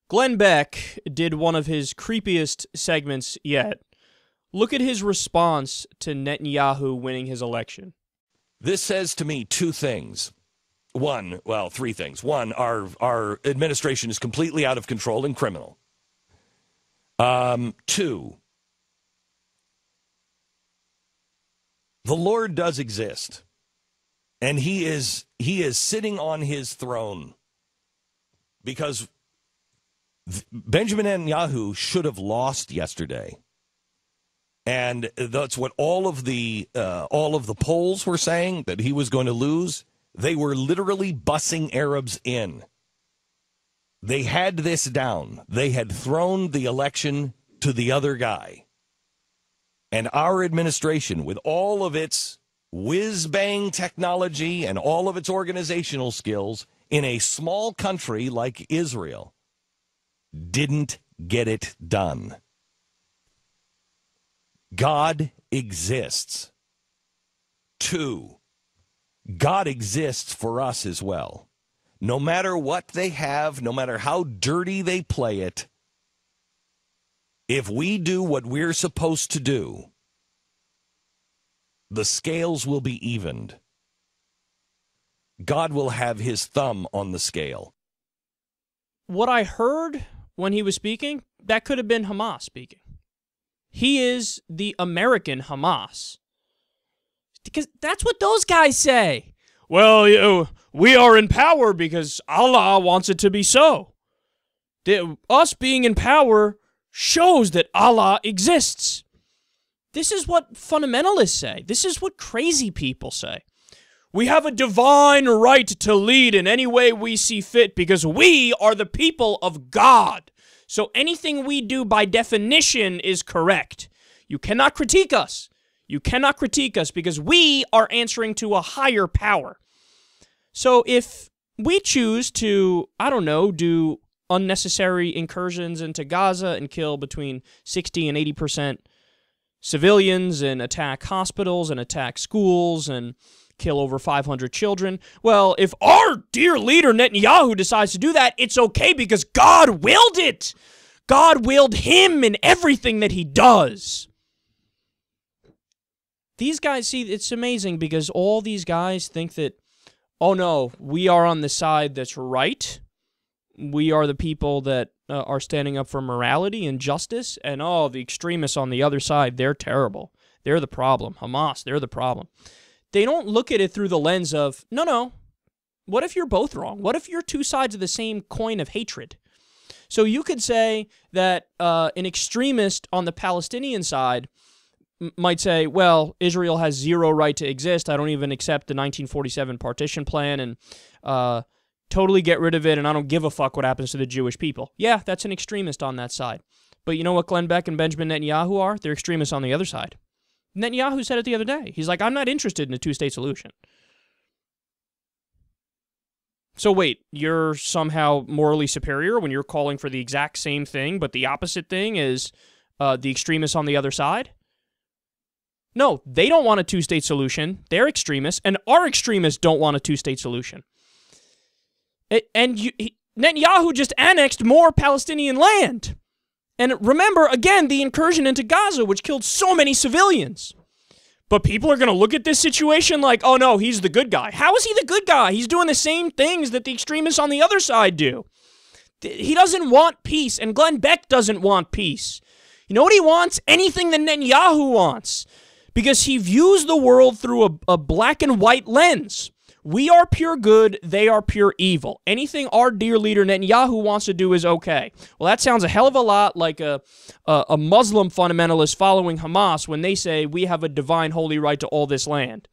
Glenn Beck did one of his creepiest segments yet. Look at his response to Netanyahu winning his election. This says to me two things. Three things. One, our administration is completely out of control and criminal. Two, the Lord does exist, and he is sitting on his throne because Benjamin Netanyahu should have lost yesterday. And that's what all of the polls were saying, that he was going to lose. They were literally bussing Arabs in. They had this down. They had thrown the election to the other guy. And our administration, with all of its whiz-bang technology and all of its organizational skills in a small country like Israel, didn't get it done. God exists. Two, God exists for us as well. No matter what they have, no matter how dirty they play it, if we do what we're supposed to do, the scales will be evened. God will have his thumb on the scale. What I heard when he was speaking, that could have been Hamas speaking. He is the American Hamas. Because that's what those guys say. Well, we are in power because Allah wants it to be so. Us being in power shows that Allah exists. This is what fundamentalists say. This is what crazy people say. We have a divine right to lead in any way we see fit because we are the people of God. So anything we do by definition is correct. You cannot critique us. You cannot critique us because we are answering to a higher power. So if we choose to, do unnecessary incursions into Gaza and kill between 60 and 80% civilians and attack hospitals and attack schools and kill over 500 children, well, if our dear leader Netanyahu decides to do that, it's okay because God willed it. God willed him in everything that he does. These guys, see, it's amazing because all these guys think that, oh no, we are on the side that's right. We are the people that are standing up for morality and justice. And oh, the extremists on the other side, they're terrible. They're the problem. Hamas, they're the problem. They don't look at it through the lens of, no, what if you're both wrong? What if you're two sides of the same coin of hatred? So you could say that an extremist on the Palestinian side might say, well, Israel has zero right to exist. I don't even accept the 1947 partition plan and totally get rid of it, and I don't give a fuck what happens to the Jewish people. Yeah, that's an extremist on that side. But you know what Glenn Beck and Benjamin Netanyahu are? They're extremists on the other side. Netanyahu said it the other day. He's like, I'm not interested in a two-state solution. So wait, you're somehow morally superior when you're calling for the exact same thing, but the opposite thing is the extremists on the other side? No, they don't want a two-state solution. They're extremists, and our extremists don't want a two-state solution. Netanyahu just annexed more Palestinian land. And remember, again, the incursion into Gaza, which killed so many civilians. But people are going to look at this situation like, oh no, he's the good guy. How is he the good guy? He's doing the same things that the extremists on the other side do. He doesn't want peace, and Glenn Beck doesn't want peace. You know what he wants? Anything that Netanyahu wants. Because he views the world through a black and white lens. We are pure good, they are pure evil. Anything our dear leader Netanyahu wants to do is okay. Well, that sounds a hell of a lot like a Muslim fundamentalist following Hamas when they say we have a divine holy right to all this land.